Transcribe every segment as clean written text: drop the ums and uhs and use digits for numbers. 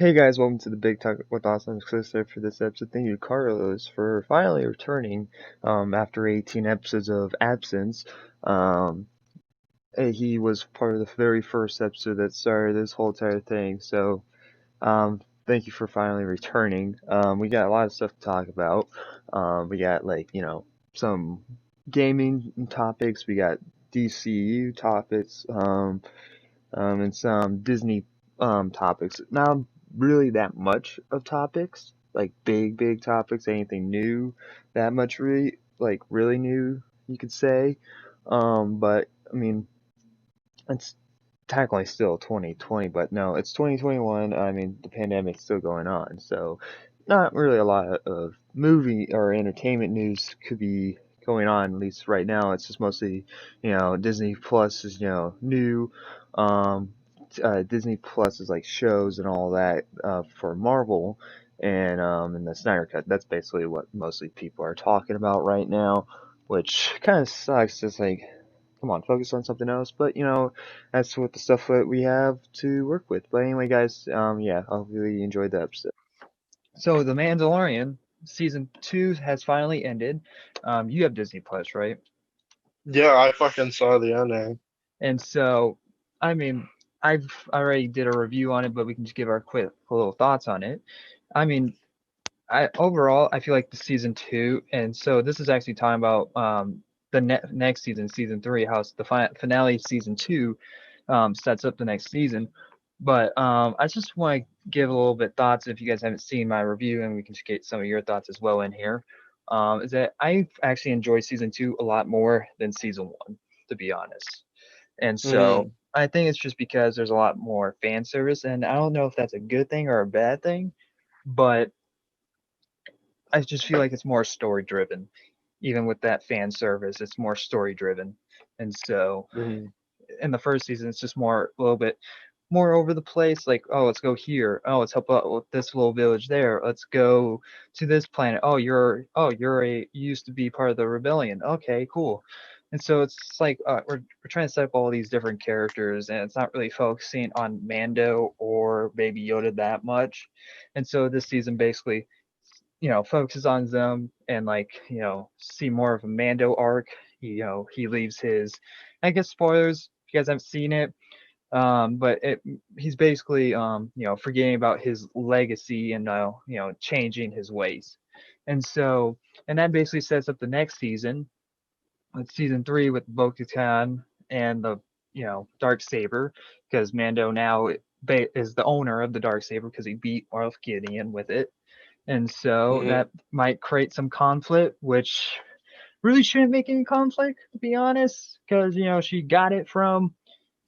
Hey guys, welcome to the Big Talk with Awesome exclusive for this episode. Thank you, Carlos, for finally returning after 18 episodes of absence. Um, he was part of the very first episode that started this whole entire thing. So, thank you for finally returning. We got a lot of stuff to talk about. We got some gaming topics. We got DCEU topics. And some Disney topics. Not really that much of topics, like big topics, anything new, that much really new, you could say. But I mean, it's technically still 2020, but no, it's 2021. I mean, the pandemic's still going on, so not really a lot of movie or entertainment news could be going on, at least right now. It's just mostly, Disney Plus is, new. Um, Disney Plus is like shows and all that for Marvel and the Snyder Cut. That's basically what mostly people are talking about right now, which kind of sucks. Just like, come on, focus on something else. But that's what the stuff that we have to work with. But anyway, guys, yeah, hopefully you enjoyed the episode. So The Mandalorian season 2 has finally ended. You have Disney Plus, right? Yeah, I fucking saw the ending. And so, I mean, I've already did a review on it, but we can just give our quick little thoughts on it. I mean, I overall I feel like the season 2, and so this is actually talking about the next season, season 3, how the finale of season 2 sets up the next season. But I just want to give a little bit thoughts if you guys haven't seen my review, and we can just get some of your thoughts as well in here. Is that I actually enjoyed season 2 a lot more than season 1, to be honest. And so Hmm. I think it's just because there's a lot more fan service, and I don't know if that's a good thing or a bad thing, but I just feel like it's more story driven. Even with that fan service, it's more story driven. And so Hmm. in the first season, it's just more a little bit more over the place. Like, oh, let's go here. Oh, let's help out with this little village there. Let's go to this planet. You used to be part of the rebellion. Okay, cool. And so it's like we're trying to set up all these different characters, and it's not really focusing on Mando or Baby Yoda that much. And so this season basically focuses on them and see more of a Mando arc. He leaves his, I guess, spoilers if you guys haven't seen it. But he's basically forgetting about his legacy and changing his ways. And so and that basically sets up the next season, with season 3 with Bo-Katan and the dark saber, because Mando now is the owner of the dark saber because he beat Moff Gideon with it. And so Hmm. that might create some conflict, which really shouldn't make any conflict, to be honest, because she got it from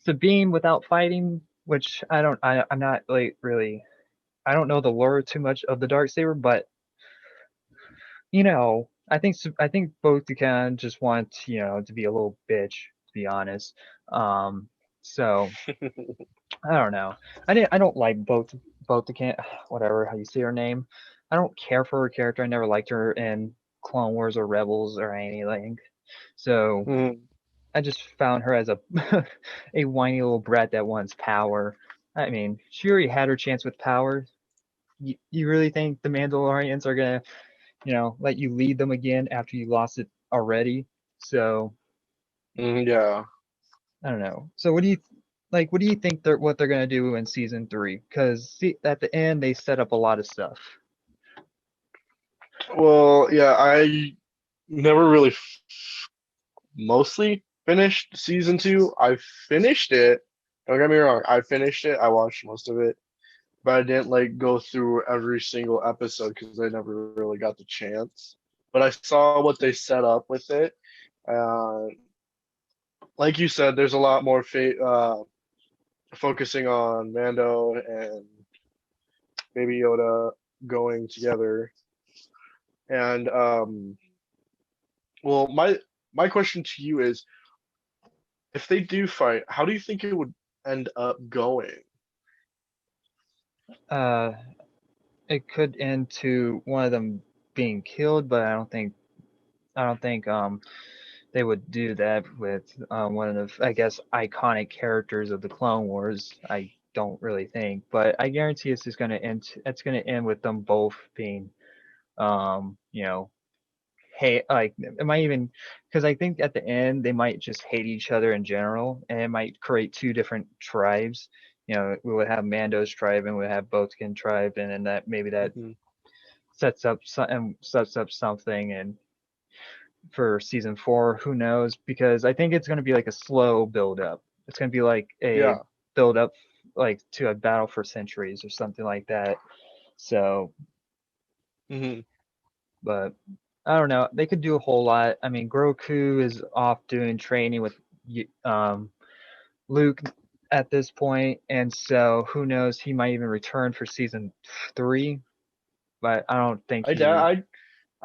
Sabine without fighting, which I'm not like really, I don't know the lore too much of the dark saber, but I think both can just want to be a little bitch, to be honest. Um, so I don't know. I don't like both the can whatever how you say her name. I don't care for her character. I never liked her in Clone Wars or Rebels or anything. So Hmm. I just found her as a a whiny little brat that wants power. I mean, she already had her chance with power. You really think the Mandalorians are gonna, let you lead them again after you lost it already? So Yeah. I don't know. So what do you think what they're gonna do in season 3? Because see, at the end they set up a lot of stuff. Well, yeah, I never really mostly finished season two. I finished it. Don't get me wrong. I finished it. I watched most of it, but I didn't like go through every single episode because I never really got the chance. But I saw what they set up with it. Uh, like you said, there's a lot more focusing on Mando and Baby Yoda going together. And well, my question to you is, if they do fight, how do you think it would end up going? Uh, it could end to one of them being killed, but I don't think they would do that with one of the, I guess, iconic characters of the Clone Wars. I don't really think, but I guarantee it's just gonna end. It's gonna end with them both being, you know, hate. Like it might even, because I think at the end they might just hate each other in general, and it might create two different tribes. You know, we would have Mando's tribe and we would have Boatkin tribe, and then that maybe that Mhm. sets up something and for season 4, who knows? Because I think it's going to be like a slow build up. It's going to be like a Yeah. build up like to a battle for centuries or something like that. So, Hmm. but I don't know. They could do a whole lot. I mean, Groku is off doing training with Luke at this point, and so who knows? He might even return for season 3, but I don't think I doubt. he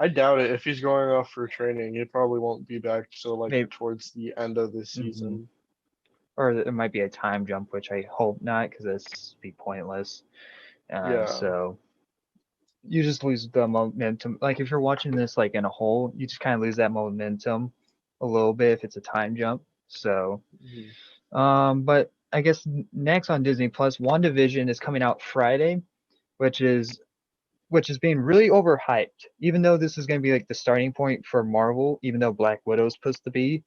I doubt it. If he's going off for training, he probably won't be back till like maybe. towards the end of the Mhm. season. Or it might be a time jump, which I hope not, because this be pointless. And Yeah. so you just lose the momentum. Like if you're watching this like in a whole, you just kind of lose that momentum a little bit if it's a time jump. So, Mhm. but I guess next on Disney Plus, WandaVision is coming out Friday, which is being really overhyped. Even though this is going to be like the starting point for Marvel, even though Black Widow is supposed to be,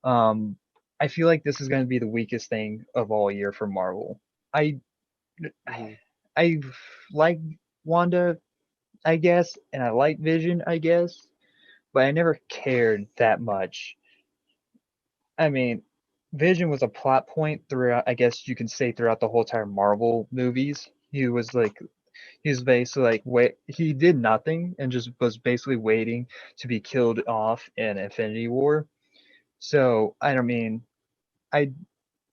um, I feel like this is going to be the weakest thing of all year for Marvel. I Mhm. I like Wanda, I guess, and I like Vision, I guess, but I never cared that much. I mean, Vision was a plot point throughout, I guess you can say throughout the whole entire Marvel movies. He was basically like wait, he did nothing and just was basically waiting to be killed off in Infinity War. So I don't mean I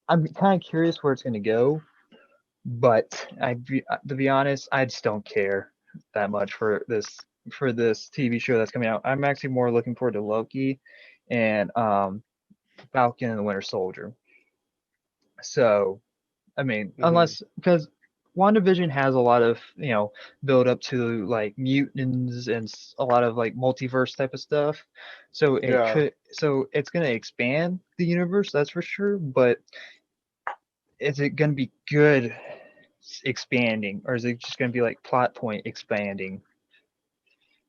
I'm kind of curious where it's going to go, but to be honest, I just don't care that much for this TV show that's coming out. I'm actually more looking forward to Loki and Falcon and the Winter Soldier. So, I mean, Mhm. unless because WandaVision has a lot of, build up to like mutants and a lot of like multiverse type of stuff. Yeah. So it's going to expand the universe, that's for sure, but is it going to be good expanding, or is it just going to be like plot point expanding?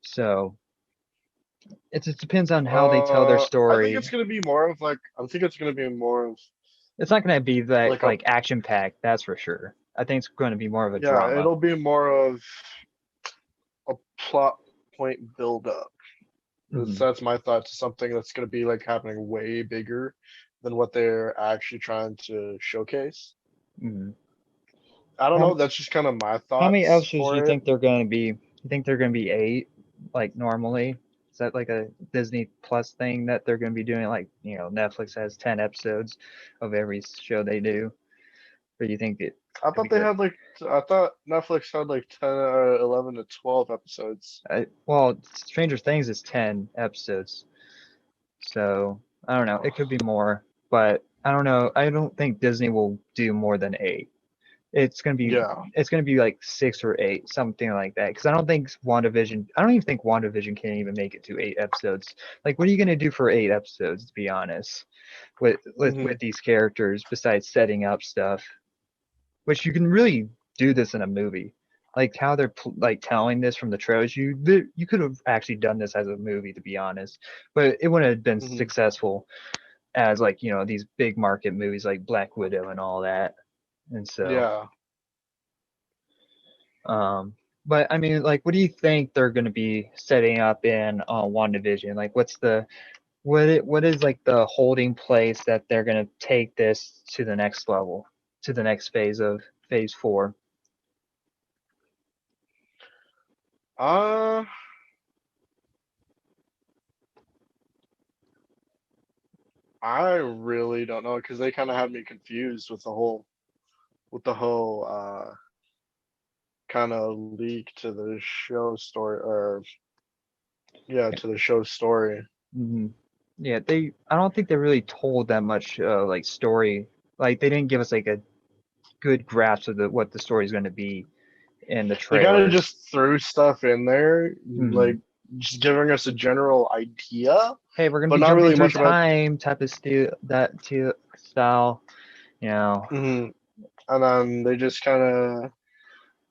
So it just depends on how they tell their I think story. it's gonna be more of like. I think it's gonna be more of It's not going to be that like a. like action packed, that's for sure. I think it's going to be more of a Yeah, drama. it'll be more of a plot point build up. Hmm. That's my thought to something that's gonna be like happening way bigger than what they're actually trying to showcase. Hmm. I don't How know. That's just kind of my how many thoughts episodes do you for it. think they're going to be? You think they're going to be 8, like normally? Is that like a Disney Plus thing that they're going to be doing? Like Netflix has 10 episodes of every show they do, or do you think it I could be thought they good? had like. I thought Netflix had like 10 or 11 to 12 episodes. Well, Stranger Things is 10 episodes, so I don't know. It could be more, but I don't know. I don't think Disney will do more than 8. It's gonna be Yeah. it's gonna be like 6 or 8, something like that. Because I don't think WandaVision. I don't even think WandaVision can even make it to 8 episodes. Like, what are you gonna do for 8 episodes? To be honest, with Hmm. these characters besides setting up stuff, which you can really do this in a movie. Like how they're like telling this from the trailers, you could have actually done this as a movie, to be honest, but it wouldn't have been Hmm. successful as like these big market movies like Black Widow and all that. And so, Yeah. um, but I mean, like, what do you think they're going to be setting up in WandaVision? Like, what is like the holding place that they're going to take this to the next level, to the next phase of phase 4? Uh, I really don't know because they kind of had me confused with the whole kind of leak to the show story or yeah to the show story. Hmm. Yeah, I don't think they really told that much like story. Like they didn't give us like a good grasp of what the story is going to be in the They kind of trailers. just threw stuff in there, Hmm. like just giving us a general idea, Hey, we're going to but be not jumping really through much about. time type of style, you know. Mhm. and then they just kind of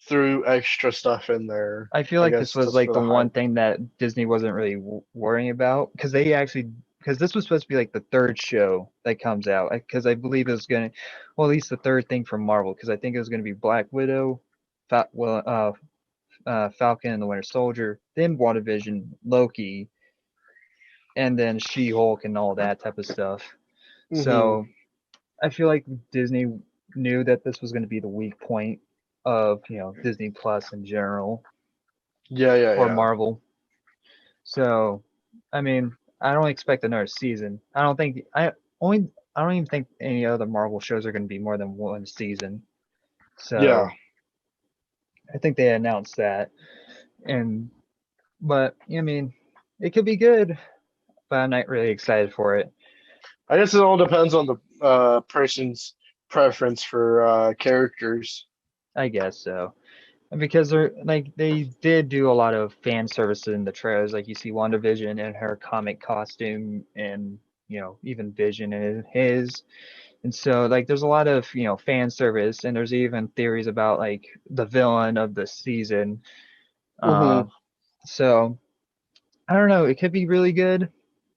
threw extra stuff in there. I feel I like this guess was just like for the the one hype. thing that Disney wasn't really worrying about because this was supposed to be like the third show that comes out because I believe it was gonna, well, at least the third thing from Marvel because I think it was gonna be Black Widow, Falcon and the Winter Soldier, then WandaVision, Loki, and then She-Hulk and all that type of stuff. Hmm. So I feel like Disney knew that this was going to be the weak point of Disney Plus in general Yeah, yeah, or yeah. Marvel. So I mean, I don't expect another season. I don't even think any other Marvel shows are going to be more than one season. Yeah. So I think they announced that, and but I mean, it could be good, but I'm not really excited for it. I guess it all depends on the person's preference for characters. I guess so. Because they did do a lot of fan service in the trailers. Like you see WandaVision in her comic costume, and even Vision in his. And so like there's a lot of fan service, and there's even theories about like the villain of the season. Hmm. Uh, so I don't know. It could be really good,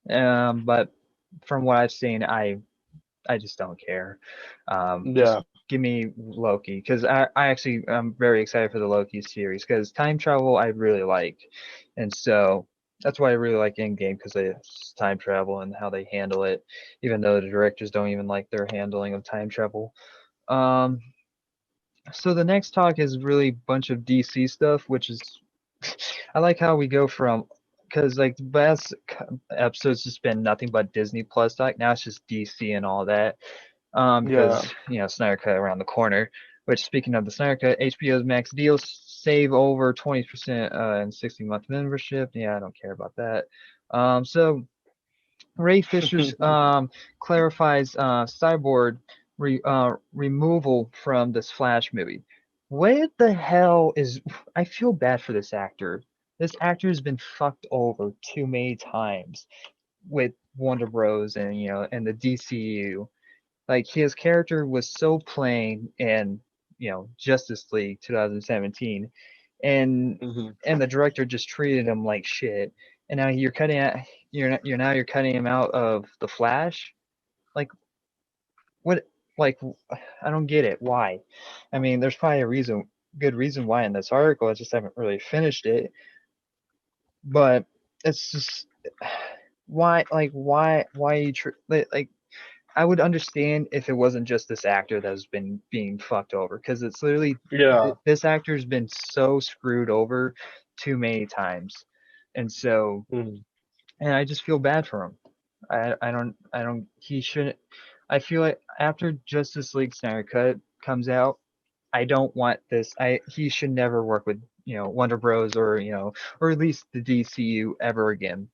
but from what I've seen, I just don't care. Just Yeah. give me Loki because I actually am very excited for the Loki series because time travel I really like, and so that's why I really like Endgame because it's time travel and how they handle it, even though the directors don't even like their handling of time travel. Um, so the next talk is really a bunch of DC stuff, which is I like how we go from because like the best episodes just been nothing but Disney Plus talk. Now it's just DC and all that Yeah. because Snyder Cut around the corner. Which speaking of the Snyder Cut, HBO's Max deal save over 20% in 60-month membership. Yeah, I don't care about that. So Ray Fisher's clarifies Cyborg removal from this Flash movie. What the hell is? I feel bad for this actor. This actor has been fucked over too many times with Wonder Bros and and the DCEU. Like his character was so plain in Justice League 2017, and Hmm. the director just treated him like shit. And now you're cutting him out of the Flash. Like what? Like I don't get it. Why? I mean, there's probably good reason why in this article. I just haven't really finished it, but it's just why? Like why you like I would understand if it wasn't just this actor that's been being fucked over, because it's literally Yeah. this actor's been so screwed over too many times, and so Mhm. and I just feel bad for him. I don't he shouldn't. I feel like after Justice League Snyder Cut comes out, I don't want this. I He should never work with Wonder Bros or or at least the DCU ever again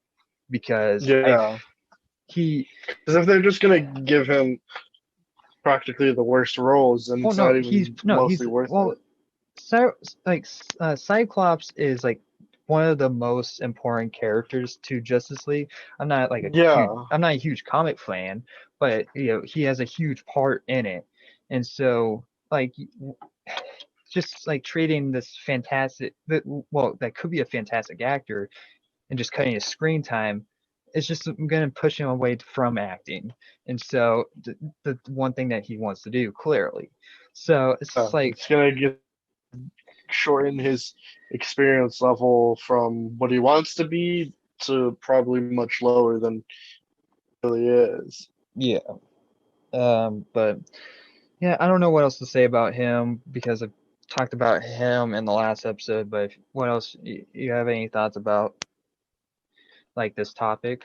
because I Yeah. he Because if they're just gonna give him practically the worst roles, then well it's no not he's even no mostly he's worth well it. So, like, Cyclops is like one of the most important characters to Justice League. Yeah. I'm not a huge comic fan, but he has a huge part in it, and so like just like treating this that could be a fantastic actor and just cutting his screen time. It's just going to push him away from acting, and so the one thing that he wants to do clearly. So it's just like It's gonna get shorten his experience level from what he wants to be to probably much lower than it really is. yeah. But yeah, I don't know what else to say about him because I've talked about him in the last episode. But what else? You have any thoughts about like this topic?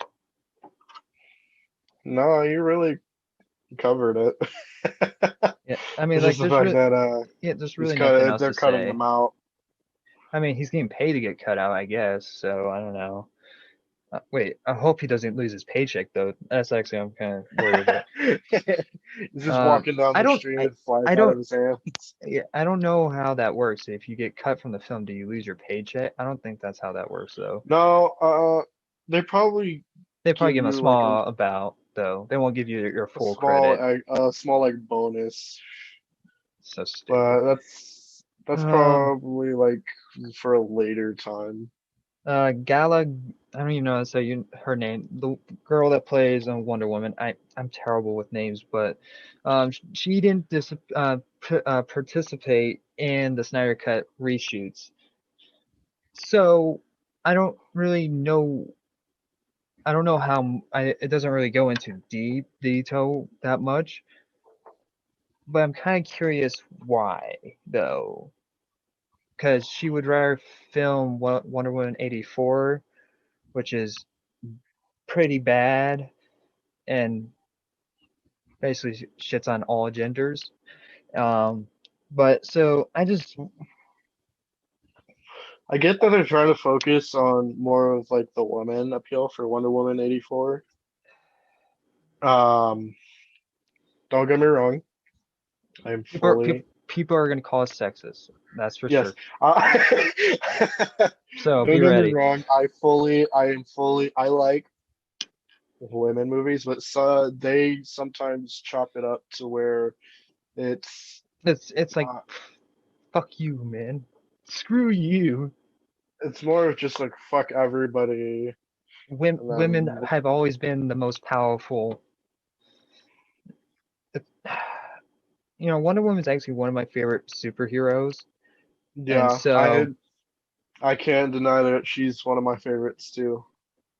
No, you really covered it. Yeah, I mean, It's just like the fact that there's really nothing else they're to cutting say. him out. I mean, he's getting paid to get cut out, I guess. So I don't know. Wait, I hope he doesn't lose his paycheck though. That's actually I'm kind of worried about. He's just walking down I the don't, street, it flies I out of don't, his hands. yeah, I don't know how that works. If you get cut from the film, do you lose your paycheck? I don't think that's how that works though. No, they probably They probably give give him a you like small about though. They won't give you your a full credit. small like bonus. So stupid. but that's Um, probably like for a later time. Gala, I don't even know how to say her name. The girl that plays Wonder Woman. I'm terrible with names, but she didn't participate in the Snyder Cut reshoots. So I don't really know. I don't know how it doesn't really go into deep detail that much, but I'm kind of curious why though, because she would rather film Wonder Woman 84, which is pretty bad and basically shits on all genders. Um, but so I just I get that they're trying to focus on more of like the woman appeal for Wonder Woman 84. Um, don't get me wrong. I'm people are, fully people are gonna call us sexist. That's for yes. sure. Uh, So don't be get me ready. wrong. I like women movies, but they sometimes chop it up to where it's It's like uh, fuck you, man. Screw you. it's more of just like fuck everybody, and Women then have always been the most powerful. You know, Wonder Woman's actually one of my favorite superheroes, and yeah, so I can't deny that she's one of my favorites too.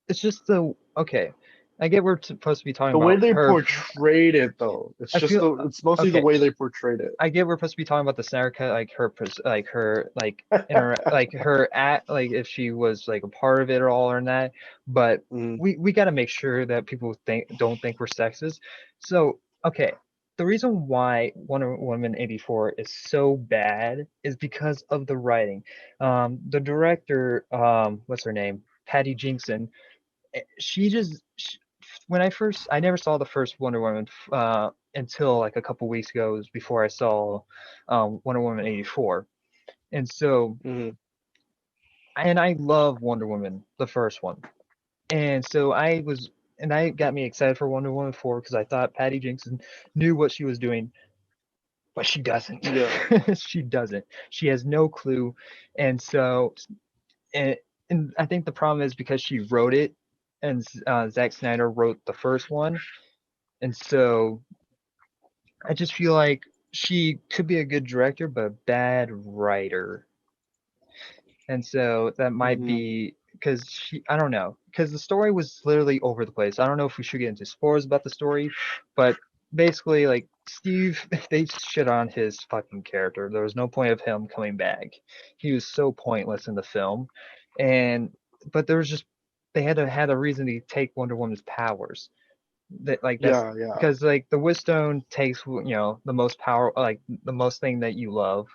it's just the okay. I get we're supposed to be talking The way about they her. portrayed it though, I feel it's mostly the okay. way they portrayed it. I get we're supposed to be talking about the Snyder Cut, like her, like her act, like if she was like a part of it or all or not. But Mhm. we got to make sure that people don't think we're sexist. So okay, the reason why Wonder Woman 84 is so bad is because of the writing. The director, what's her name, Patty Jenkins, when I never saw the first Wonder Woman until like a couple weeks ago. It was before I saw Wonder Woman 84. And so, Mhm. and I love Wonder Woman, the first one. And so and that got me excited for Wonder Woman 4 because I thought Patty Jenkins knew what she was doing, but she doesn't. Yeah. She doesn't. She has no clue. And so, and, and I think the problem is because she wrote it and Zack Snyder wrote the first one. And so I just feel like she could be a good director, but a bad writer. And so that might Mhm. be because I don't know, because the story was literally over the place. I don't know if we should get into spoilers about the story, but basically, like Steve, they shit on his fucking character. There was no point of him coming back. He was so pointless in the film. And, but there was just, they had a reason to take Wonder Woman's powers that like that's Yeah, yeah. because like the Wishstone takes the most power, like the most thing that you love,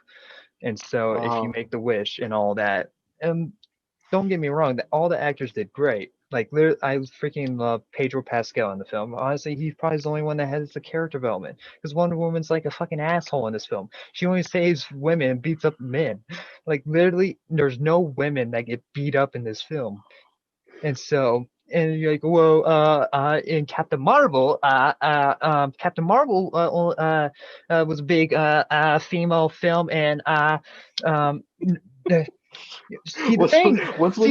and so if you Uh-huh. make the wish and all that, and don't get me wrong, that all the actors did great. Like literally, I freaking love Pedro Pascal in the film. Honestly, he's probably the only one that has the character development because Wonder Woman's like a fucking asshole in this film. She only saves women and beats up men. Like literally, there's no women that get beat up in this film. And so, and you're like, well, in Captain Marvel, Captain Marvel was a big female film, and the, see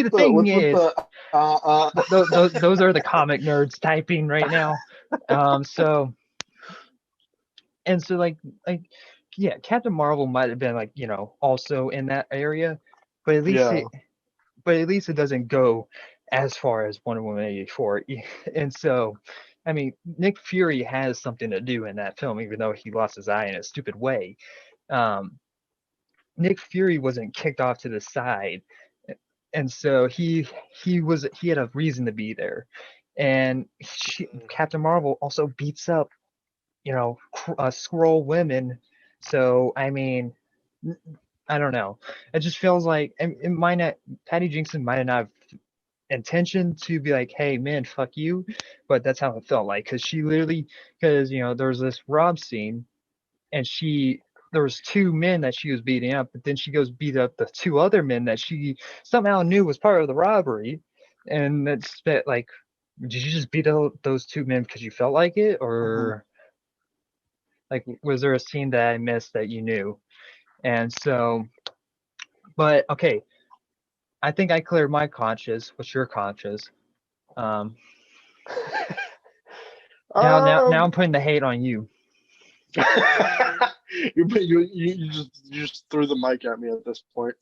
the thing What's with is, the uh those are the comic nerds typing right now. So and so like yeah, Captain Marvel might have been like also in that area, but at least yeah. it but at least it doesn't go as far as Wonder Woman 84. And so, I mean, Nick Fury has something to do in that film, even though he lost his eye in a stupid way. Um, Nick Fury wasn't kicked off to the side, and so he had a reason to be there. And Captain Marvel also beats up scroll women. So I mean, I don't know. It just feels like it might not. Patty Jenkins might not have intention to be like, hey man, fuck you, but that's how it felt like because she literally because there was this rob scene and there was two men that she was beating up, but then she goes beat up the two other men that she somehow knew was part of the robbery, and that's that like, did you just beat up those two men because you felt like it, Mhm. or Like, was there a scene that I missed that you knew? And so, but okay, I think I cleared my conscience. What's your conscience? Um, now I'm Um, putting the hate on you. you just threw the mic at me at this point.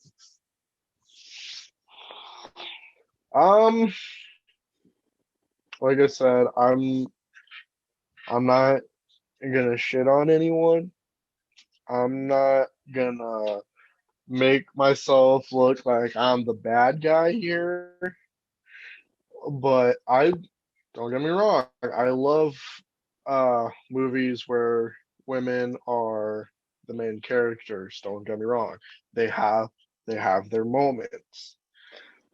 Um, like I said, I'm not gonna shit on anyone. I'm not gonna make myself look like I'm the bad guy here. But I don't get me wrong, I love movies where women are the main characters. Don't get me wrong. They have they have their moments.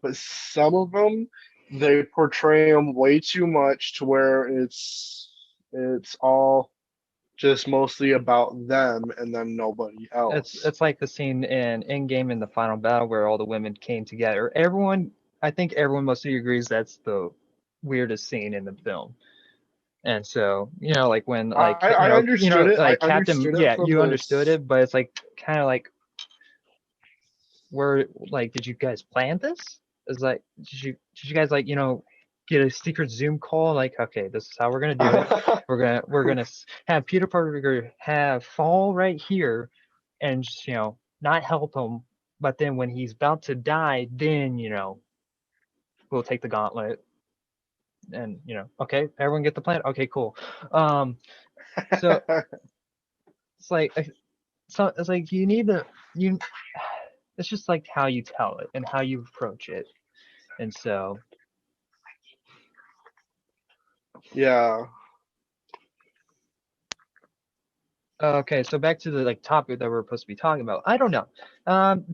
But some of them they portray them way too much to where it's all just mostly about them and then nobody else. It's like the scene in Endgame in the final battle where all the women came together. Everyone, I think everyone mostly agrees that's the weirdest scene in the film. And so, like when like I like Captain, understood it yeah, from you understood this. it, but it's like kind of like where like did you guys plan this? It's like did you guys like get a secret Zoom call like okay this is how we're gonna do it. We're gonna have Peter Parker have fall right here and just not help him, but then when he's about to die, then we'll take the gauntlet and okay everyone get the plan okay cool. So it's like it's like you need to you it's just like how you tell it and how you approach it. And so, Yeah. okay, so back to the like topic that we're supposed to be talking about. I don't know. Um,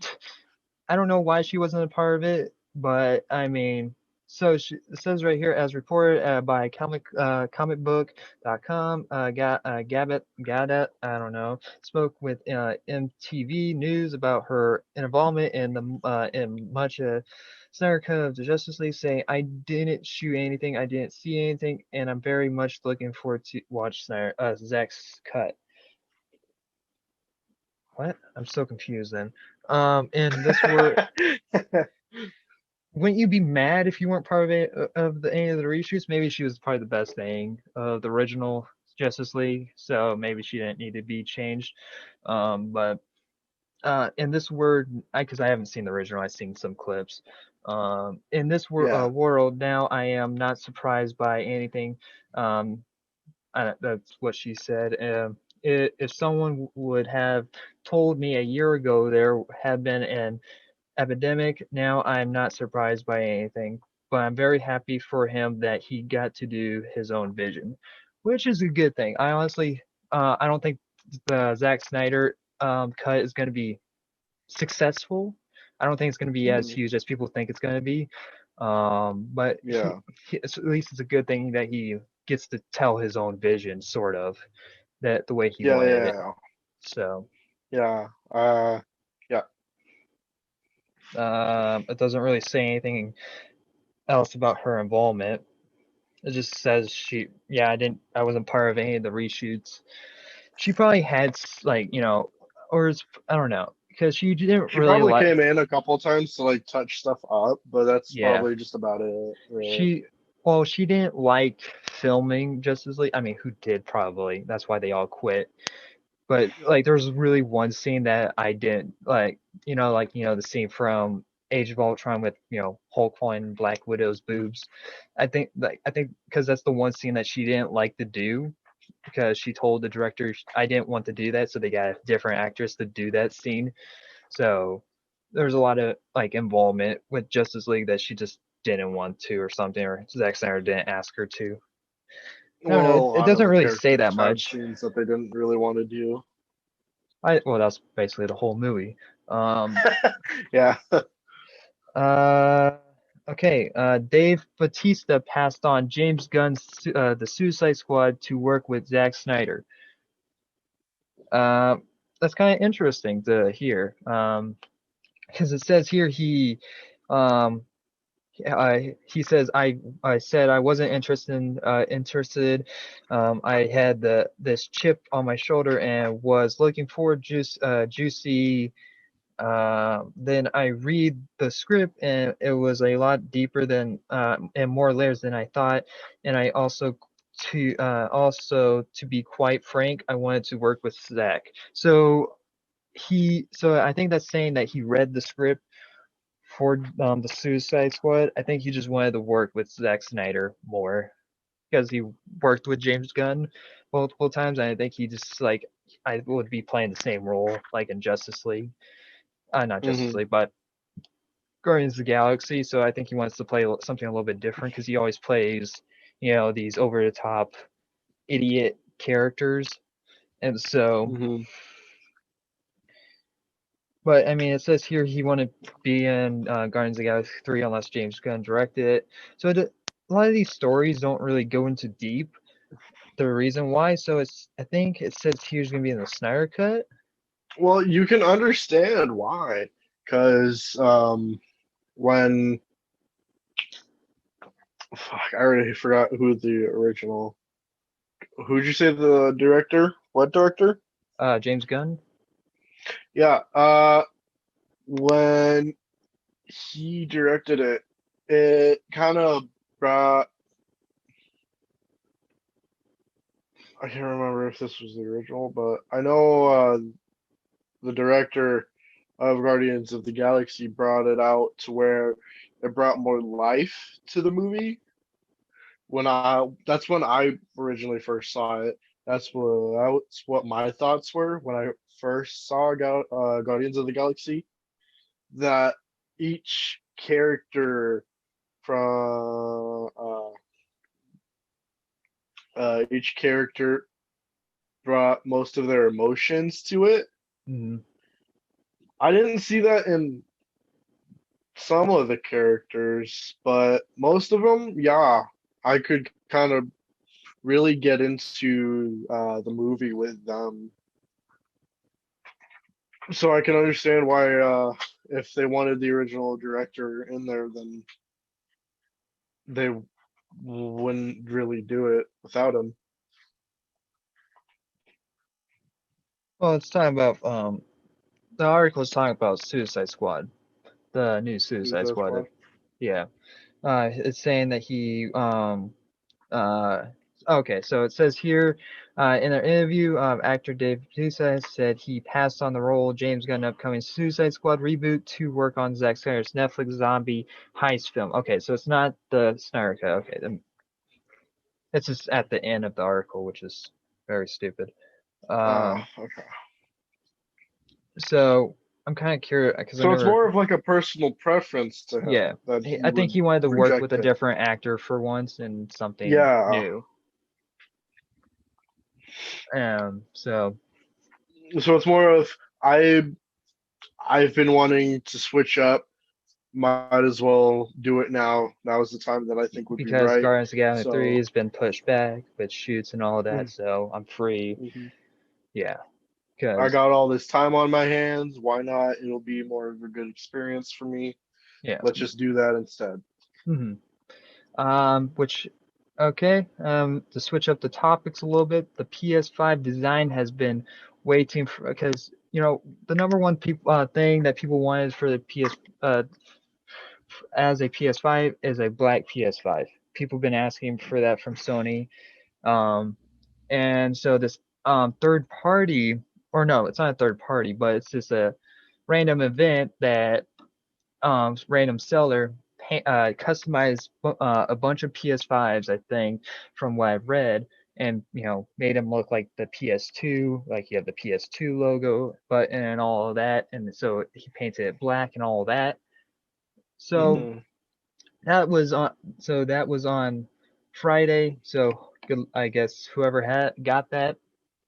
I don't know why she wasn't a part of it, but I mean, so it says right here, as reported by comicbook.com, Gabbett, I don't know, spoke with MTV News about her involvement in the in much Snyder Cut of the Justice League, saying, "I didn't shoot anything, I didn't see anything, and I'm very much looking forward to watch Zack's cut." What? I'm so confused then. And this were wouldn't you be mad if you weren't part of it of the any of the reshoots? Maybe she was probably the best thing of the original Justice League, so maybe she didn't need to be changed. But in this word, because I haven't seen the original, I've seen some clips. In this Yeah. world now, I am not surprised by anything. Um, that's what she said. If someone would have told me a year ago there had been an epidemic, now I'm not surprised by anything. But I'm very happy for him that he got to do his own vision, which is a good thing. I honestly, I don't think the Zack Snyder cut is going to be successful. I don't think it's going to be as Mhm. huge as people think it's going to be. But Yeah. at least it's a good thing that he gets to tell his own vision, sort of, that the way he Yeah, wanted it. yeah, So yeah. Yeah. it doesn't really say anything else about her involvement. It just says I wasn't part of any of the reshoots. She probably had like, or I don't know, because she didn't She really probably like, came in a couple times to like touch stuff up, but that's yeah, probably just about it, really. she, well, she didn't like filming Justice League. I mean, who did probably? That's why they all quit. But like, there was really one scene that I didn't like, the scene from Age of Ultron with, Hulk falling Black Widow's boobs. I think because that's the one scene that she didn't like to do because she told the director I didn't want to do that, so they got a different actress to do that scene. So there's a lot of like involvement with Justice League that she just didn't want to or something, or Zack Snyder didn't ask her to. I don't know. Well, a It lot of doesn't the really say characters that had much. scenes that they didn't really want to do. Well, that's basically the whole movie. Um, Yeah. uh, okay. Dave Bautista passed on James Gunn's The Suicide Squad to work with Zack Snyder. Uh, that's kind of interesting to hear. Because it says here um, he says I said I wasn't interested. I had this chip on my shoulder and was looking for juicy. Then I read the script and it was a lot deeper than and more layers than I thought. And I also to be quite frank, I wanted to work with Zach. So I think that's saying that he read the script for the Suicide Squad. I think he just wanted to work with Zack Snyder more because he worked with James Gunn multiple times, and I think he just like I would be playing the same role like in Justice League, not Justice Hmm. League, but Guardians of the Galaxy. So I think he wants to play something a little bit different because he always plays, these over the top idiot characters, and so. Hmm. But I mean, it says here he wanted to be in Guardians of the Galaxy 3 unless James Gunn directed it. So a lot of these stories don't really go into deep the reason why. So I think it says here's gonna be in the Snyder cut. Well, you can understand why, because when fuck, I already forgot who the original. Who'd you say the director? What director? James Gunn. Yeah. When he directed it, it kind of brought. I can't remember if this was the original, but I know the director of Guardians of the Galaxy brought it out to where it brought more life to the movie. That's when I originally first saw it. That's what my thoughts were when I first saw Guardians of the Galaxy. That each character from each character brought most of their emotions to it. Mm-hmm. I didn't see that in some of the characters, but most of them, yeah, I could kind of really get into the movie with them. So I can understand why, if they wanted the original director in there, then they wouldn't really do it without him. Well, it's talking about the article is talking about Suicide Squad, the new Suicide Suicide Squad. Squad. Yeah. It's saying that he uh okay, so it says here in an interview, actor Dave Bautista said he passed on the role James Gunn upcoming Suicide Squad reboot to work on Zack Snyder's Netflix zombie heist film. Okay, so it's not the Snyder cut. Okay, then it's just at the end of the article, which is very stupid. Ah, Um, okay. so I'm kind of curious because I So it's never, more of like a personal preference to yeah, him that he I think would he wanted to work with reject a it. different actor for once and something Yeah. new. So So it's more of I I've been wanting to switch up. Might as well do it now. Now is the time that I think would be because right. Guardians of the Galaxy 3 So, has been pushed back with shoots and all of that, so I'm free. mhm. Yeah, I because got all this time on my hands. Why not? It'll be more of a good experience for me. yeah. Let's just do that instead. hmm which okay. To switch up the topics a little bit, the PS5 design has been waiting for because the number one thing that people wanted for the as a PS5 is a black PS5. People have been asking for that from Sony. Um, And so this third party, or no, it's not a third party, but it's just a random event that random seller customized a bunch of PS5s, I think, from what I've read, and made them look like the PS2, like you have the PS2 logo button and all of that, and so he painted it black and all of that. So Mm. that was on Friday. So I guess whoever had got that,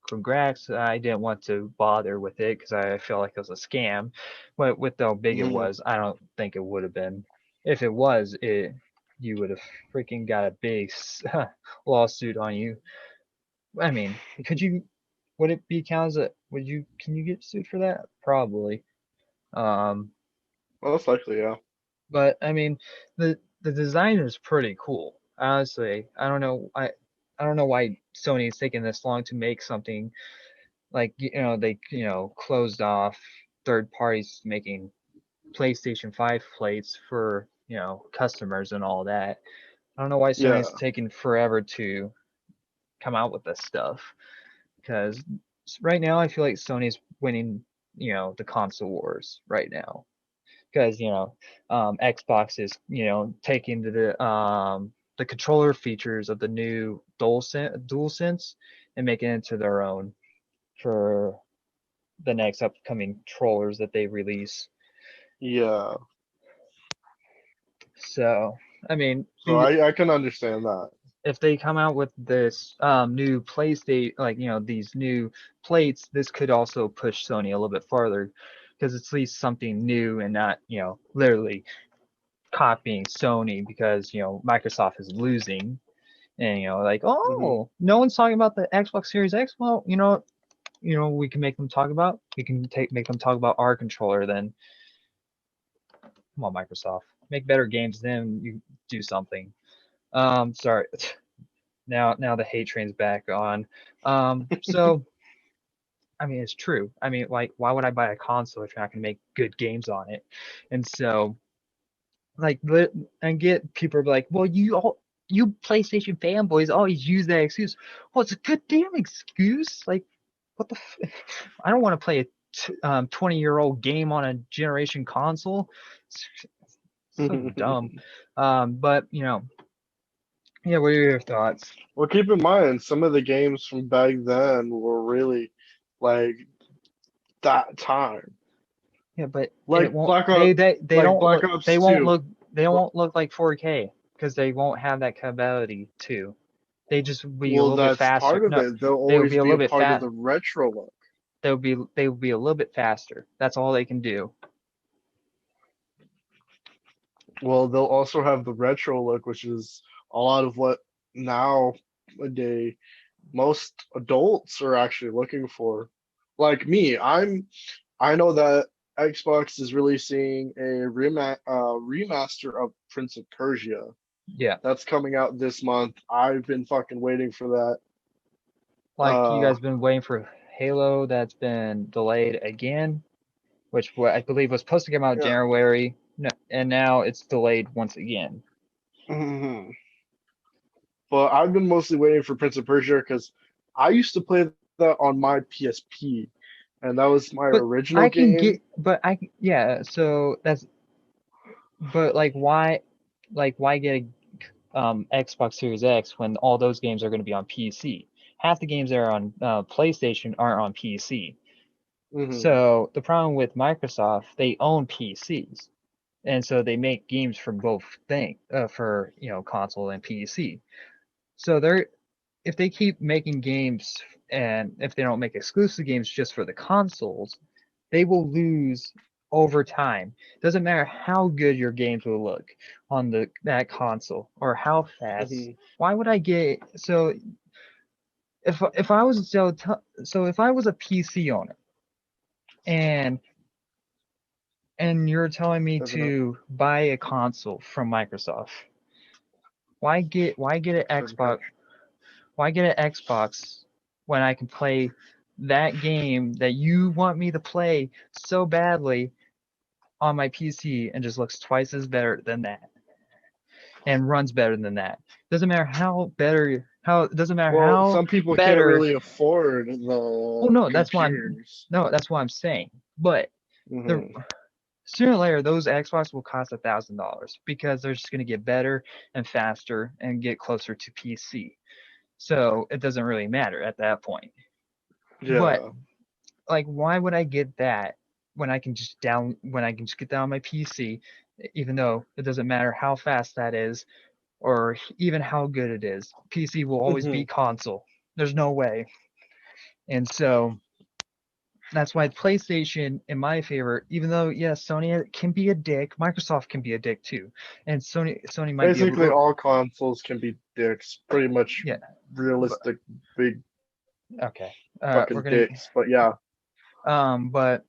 congrats. I didn't want to bother with it because I felt like it was a scam. But with how big it Mm. was, I don't think it would have been. If it was, you would have freaking got a big lawsuit on you. I mean, would it be counts that can you get sued for that? Probably. Um, Most likely, yeah. but I mean, the the design is pretty cool. Honestly, I don't know why Sony is taking this long to make something like they closed off third parties making PlayStation 5 plates for customers and all that. I don't know why Yeah, Sony's taking forever to come out with this stuff because right now I feel like Sony's winning the console wars right now because Xbox is taking the controller features of the new DualSense and making it into their own for the next upcoming controllers that they release. yeah. So I mean, So I can understand that. if they come out with this new PlayStation, like these new plates, this could also push Sony a little bit farther because it's at least something new and not literally copying Sony because Microsoft is losing and like Hmm. no one's talking about the Xbox Series X. Well, we can make them talk about make them talk about our controller. Then come on, Microsoft, make better games. Then you do something. Sorry. Now the hate train's back on. So I mean it's true. I mean, like, why would I buy a console if you're not gonna make good games on it? And so like and get people are like, well, you PlayStation fanboys always use that excuse. Well, it's a good damn excuse. Like, what the? I don't want to play a 20-year-old game on a generation console. It's so dumb. But yeah. What are your thoughts? Well, keep in mind, some of the games from back then were really like that time. Yeah, but it Like won't. Black Ops, They like don't Black look. Ops 2. They won't look like 4K because they won't have that capability to. They just be a Well, little bit that's faster. part of No, it. They'll they will always be a be little a bit part of fat. the retro look. They will be a little bit faster. That's all they can do. Well, they'll also have the retro look, which is a lot of what nowadays most adults are actually looking for. Like me, I know that Xbox is releasing a remaster of Prince of Persia. Yeah, That's coming out this month. I've been fucking waiting for that. like you Uh, guys been waiting for Halo that's been delayed again, which I believe was supposed to come out yeah. January, no, and now it's delayed once again. Mhm. But I've been mostly waiting for Prince of Persia because I used to play that on my PSP, and that was my But original game. yeah. So that's but why get a Xbox Series X when all those games are going to be on PC? Half the games that are on PlayStation aren't on PC. Hmm. So the problem with Microsoft, they own PCs, and so they make games for both for console and PC. So if they keep making games and if they don't make exclusive games just for the consoles, they will lose over time. Doesn't matter how good your games will look on that console or how fast. Hmm. Why would I get so if I was so if I was a PC owner and you're telling me Doesn't it? to buy a console from Microsoft, why get an Xbox when I can play that game that you want me to play so badly on my PC and just looks twice as better than that and runs better than that. Doesn't matter how it doesn't matter Well, how some people can't better. really afford Well, the computers. that's what I'm saying. But the Hmm. sooner or later those Xbox will cost $1,000 because they're just gonna get better and faster and get closer to PC. So it doesn't really matter at that point. But Yeah. like, why would I get that when I can just get that on my PC, even though it doesn't matter how fast that is or even how good it is. PC will always Hmm. be console. There's no way. And so that's why PlayStation, in my favor, even though yes, Sony can be a dick, Microsoft can be a dick too, and Sony might be a Basically, little all consoles can be dicks. Pretty much yeah. But, realistic, big okay, we're fucking gonna dicks. But yeah. um, but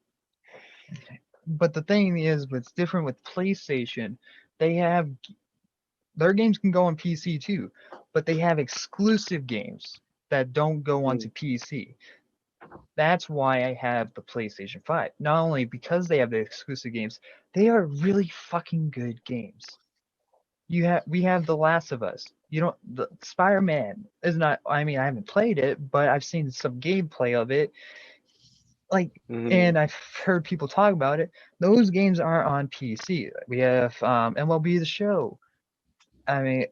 but the thing is, what's different with PlayStation, they have their games can go on PC too, but they have exclusive games that don't go onto PC. That's why I have the PlayStation 5. Not only because they have the exclusive games, they are really fucking good games. We have The Last of Us. You don't the Spider-Man is not, I mean, I haven't played it, but I've seen some gameplay of it. Like, and I've heard people talk about it. Those games aren't on PC. We have MLB The Show. I mean,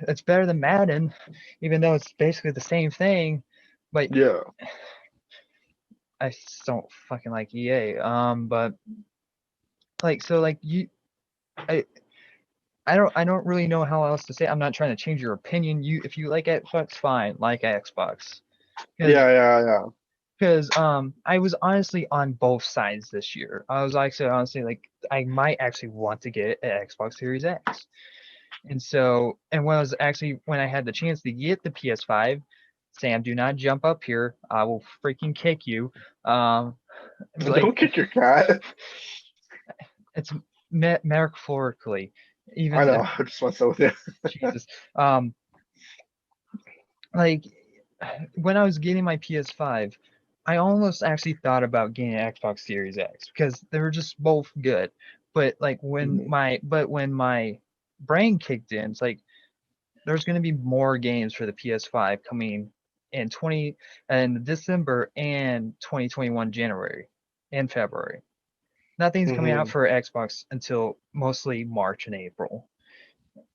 it's better than Madden, even though it's basically the same thing. But Yeah. I just don't fucking like EA. But like, so like I, I don't really know how else to say. I'm not trying to change your opinion. If you like Xbox, fine, like Xbox. Yeah. Because I was honestly on both sides this year. I was actually honestly like I might actually want to get an Xbox Series X. And so, and when I had the chance to get the PS5, Sam, do not jump up here. I will freaking kick you. Like, Don't kick your cat. it's metaphorically, I even know. I just messed up with you. Jesus. Like when I was getting my PS5, I almost actually thought about getting an Xbox Series X because they were just both good. But like when my brain kicked in, it's like there's going to be more games for the PS5 coming in December and 2021 January and February. Nothing's coming out for Xbox until mostly March and April.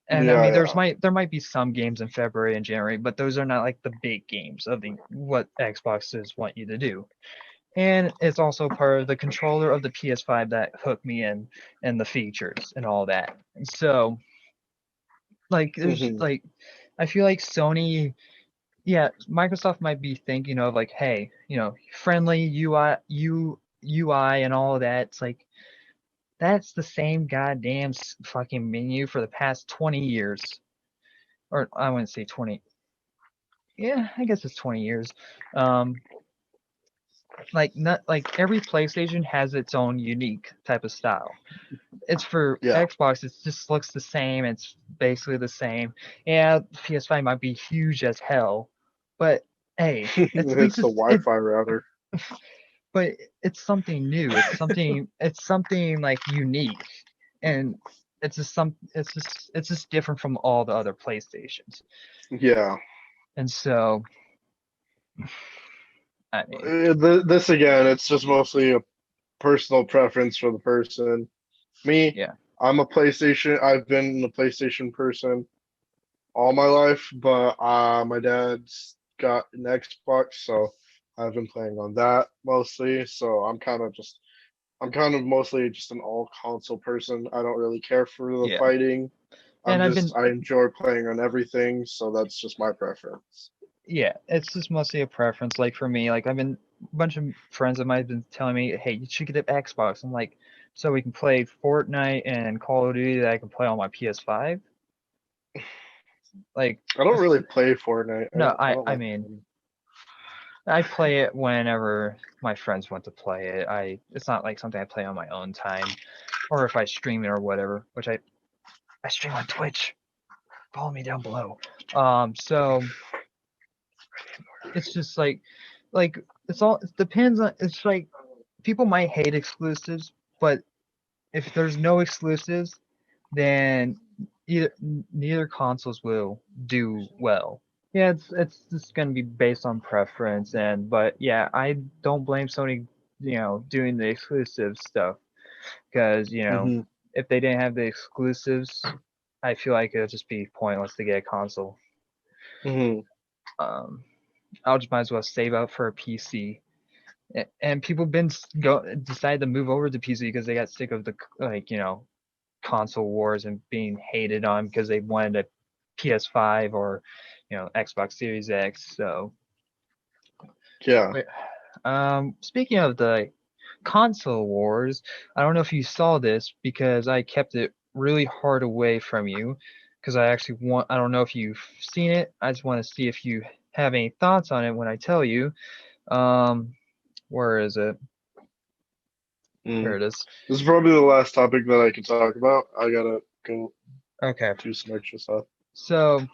And I mean, Yeah. there might be some games in February and January, but those are not like the big games of what Xboxes want you to do. And it's also part of the controller of the PS5 that hooked me in and the features and all that. And so, like, there's like, I feel like Sony, yeah, Microsoft might be thinking of like, hey, friendly UI and all of that. It's like that's the same goddamn fucking menu for the past 20 years. Or I wouldn't say 20. Yeah, I guess it's 20 years. Like not like every PlayStation has its own unique type of style. It's for Yeah. Xbox, it just looks the same. It's basically the same. Yeah, PS5 might be huge as hell, but hey, at least It's the Wi-Fi router. but it's something new. It's something like unique, and it's just different from all the other PlayStations. Yeah. And so, I mean, This again, it's just mostly a personal preference for the person. Me, yeah, I'm a PlayStation. I've been a PlayStation person all my life, but my dad's got an Xbox, so I've been playing on that mostly. So I'm kind of mostly just an all console person. I don't really care for the yeah. fighting. And I enjoy playing on everything, so that's just my preference. yeah, it's just mostly a preference. Like for me, like a bunch of friends of mine have been telling me, hey, you should get an Xbox. I'm like, so we can play Fortnite and Call of Duty that I can play on my PS5. Like, I don't really play Fortnite. no, I don't I like mean, Fortnite. I play it whenever my friends want to play it. It's not like something I play on my own time, or if I stream it or whatever, which I stream on Twitch. Follow me down below. So it's just like it depends on. It's like people might hate exclusives, but if there's no exclusives, then neither consoles will do well. Yeah, it's just gonna be based on preference, but yeah, I don't blame Sony, doing the exclusive stuff because if they didn't have the exclusives, I feel like it would just be pointless to get a console. Hmm. Um, I'll just might as well save up for a PC. And people been decided to move over to PC because they got sick of the console wars and being hated on because they wanted a PS5 or Xbox Series X. So, Yeah. wait, speaking of the console wars, I don't know if you saw this because I kept it really hard away from you because I actually want. I don't know if you've seen it. I just want to see if you have any thoughts on it when I tell you. Um, where is it? Here Mm. it is. This is probably the last topic that I can talk about. I gotta go. Okay. to some extra stuff. So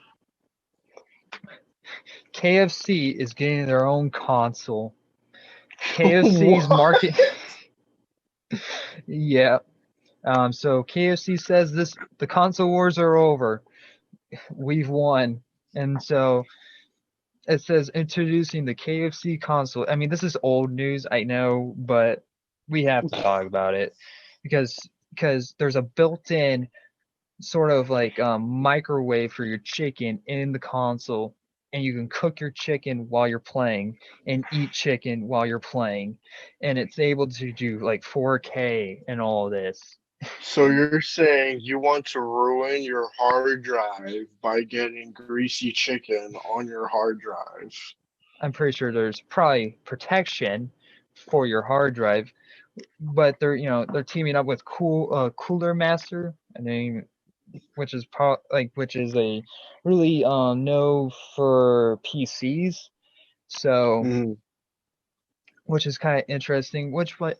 KFC is getting their own console. KFC's What? market. Yeah. So KFC says the console wars are over. We've won. And so it says introducing the KFC console. I mean, this is old news, I know, but we have to talk about it because there's a built-in sort of like microwave for your chicken in the console, and you can cook your chicken while you're playing and eat chicken while you're playing, and it's able to do like 4K and all this. So you're saying you want to ruin your hard drive by getting greasy chicken on your hard drive? I'm pretty sure there's probably protection for your hard drive, but they're teaming up with Cooler Master, and then which is which is a really no for PCs. So Mhm. which is kind of interesting. Why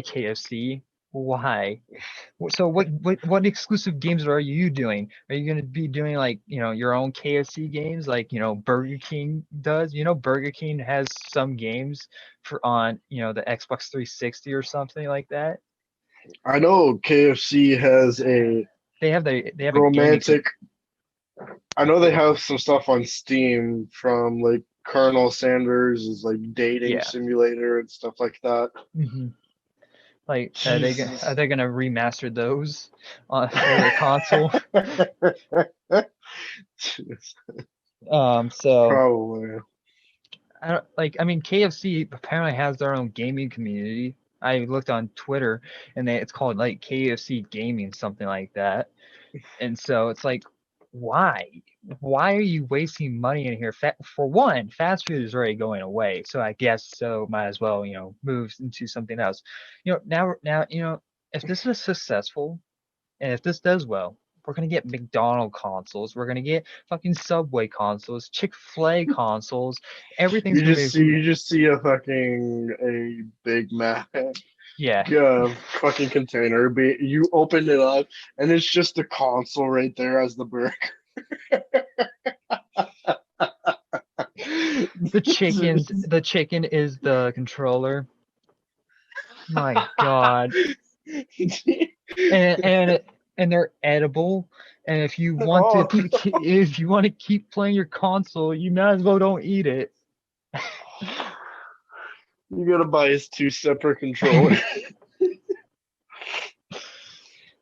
KFC? Why? So what exclusive games are you doing? Are you going to be doing like your own KFC games like Burger King does? Burger King has some games for on the Xbox 360 or something like that. I know KFC has a They have a gaming. romantic. I know they have some stuff on Steam from like Colonel Sanders' like dating Yeah. simulator and stuff like that. hmm Like, are Jesus. they gonna remaster those for their console? So Probably. I mean, KFC apparently has their own gaming community. I looked on Twitter, and it's called like KFC Gaming, something like that. And so it's like, why? Why are you wasting money in here? For one, fast food is already going away, so I guess so might as well, move into something else. Now, if this is successful and if this does well, we're gonna get McDonald consoles, we're gonna get fucking Subway consoles, Chick-fil-A consoles. Everything's gonna be You just see a fucking a Big Mac, yeah. fucking container. You open it up and it's just the console right there as the burger. The chicken is the controller. My God. And they're edible. And if you want to Oh, if you want to keep playing your console, you might as well don't eat it. you gotta buy his two separate controllers.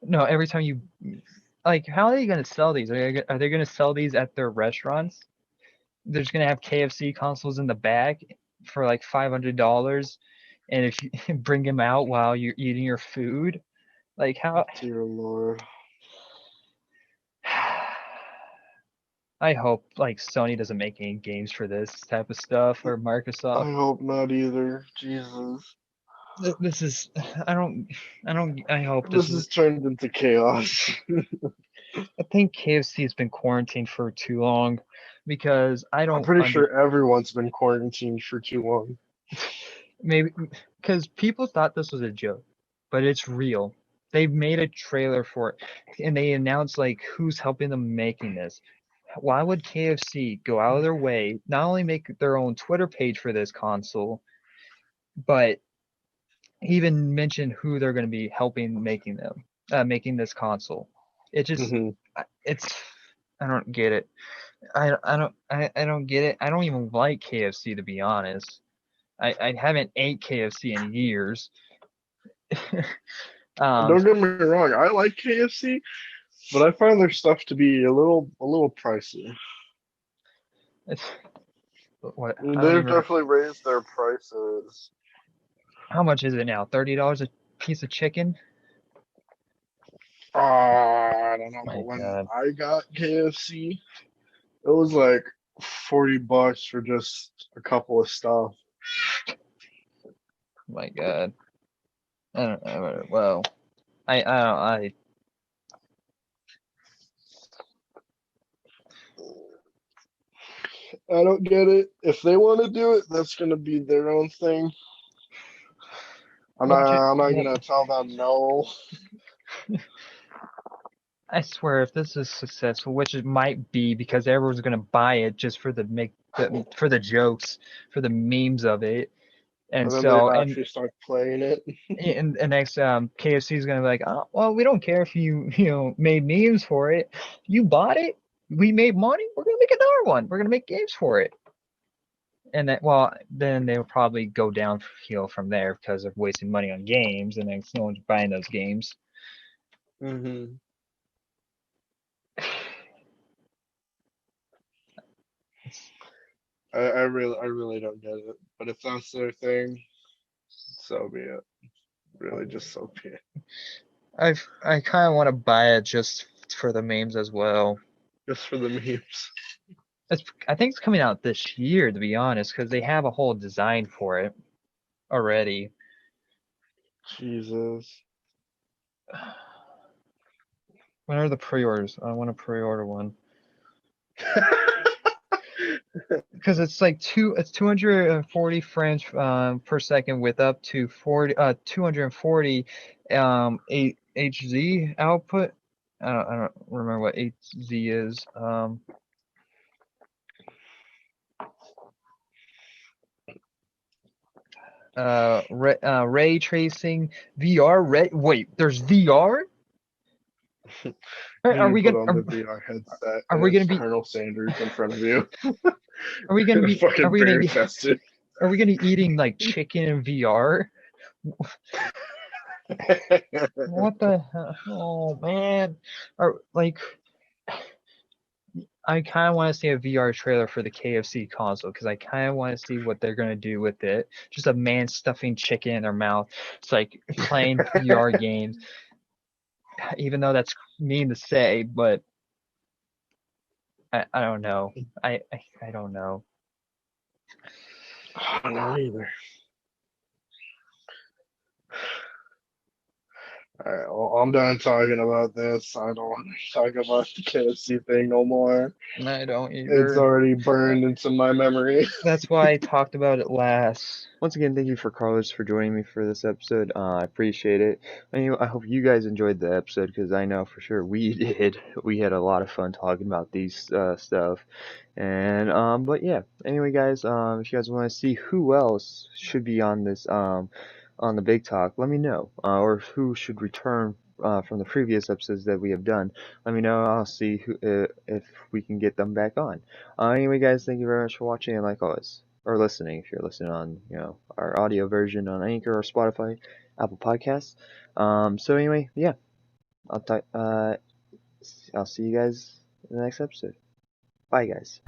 No, every time you like, how are they gonna sell these? Are they gonna sell these at their restaurants? They're just gonna have KFC consoles in the back for like $500, and if you bring them out while you're eating your food, like how? Dear Lord. I hope like Sony doesn't make any games for this type of stuff, or Microsoft. I hope not either. Jesus. This is I hope this This is. has turned into chaos. I think KFC has been quarantined for too long because I I'm don't pretty under sure everyone's been quarantined for too long. maybe because people thought this was a joke, but it's real. They've made a trailer for it, and they announced like who's helping them making this. Why would KFC go out of their way not only make their own Twitter page for this console, but even mention who they're going to be helping making this console? It just Hmm. it's I don't get it. I don't get it. I don't even like KFC, to be honest. I haven't ate KFC in years. um, Don't get me wrong, I like KFC, but I find their stuff to be a little pricey. it's what I don't They've even. definitely raised their prices. How much is it now? $30 a piece of chicken? I don't know, My but when God, I got KFC, it was like $40 for just a couple of stuff. my God. I don't know. Well, I don't. I don't get it. If they want to do it, that's gonna be their own thing. Watch it. I'm not gonna tell them no. I swear, if this is successful, which it might be, because everyone's gonna buy it just for for the jokes, for the memes of it, and And then they so actually start playing it. and next KFC is gonna be like, oh well, we don't care if you made memes for it, you bought it, we made money, we're gonna make another one, we're gonna make games for it, and then they'll probably go downhill from there because of wasting money on games, and then no one's buying those games. Hmm. I really don't get it. But if that's their thing, so be it. Really, just so be it. I kind of want to buy it just for the memes as well. Just for the memes. I think it's coming out this year, to be honest, because they have a whole design for it already. Jesus. When are the pre-orders? I want to pre-order one because it's like it's 240 frames per second with up to 240 HZ output. I don't remember what HZ is. Ray tracing, VR. Wait, there's VR? You Are need to we put gonna on the VR headset are and we it's gonna be Colonel Sanders in front of you. are we gonna be Fucking bare chested. are we gonna be eating like chicken in VR? What the hell? Oh man. Or like I kind of want to see a VR trailer for the KFC console because I kind of want to see what they're gonna do with it. Just a man stuffing chicken in their mouth. It's like playing VR games. Even though that's mean to say, but I don't know. I don't know. I don't know either. Alright, well, I'm done talking about this. I don't want to talk about the KFC thing no more. I don't It's either. already burned into my memory. That's why I talked about it last. Once again, thank you for Carlos for joining me for this episode. I appreciate it. And I hope you guys enjoyed the episode because I know for sure we did. We had a lot of fun talking about these stuff. And but yeah. Anyway, guys, if you guys want to see who else should be on this on the Big Talk, let me know. Or who should return from the previous episodes that we have done. Let me know. I'll see who if we can get them back on. Anyway, guys, thank you very much for watching, and like always, or listening if you're listening on our audio version on Anchor or Spotify, Apple Podcasts. So anyway, yeah, I'll talk. I'll see you guys in the next episode. Bye, guys.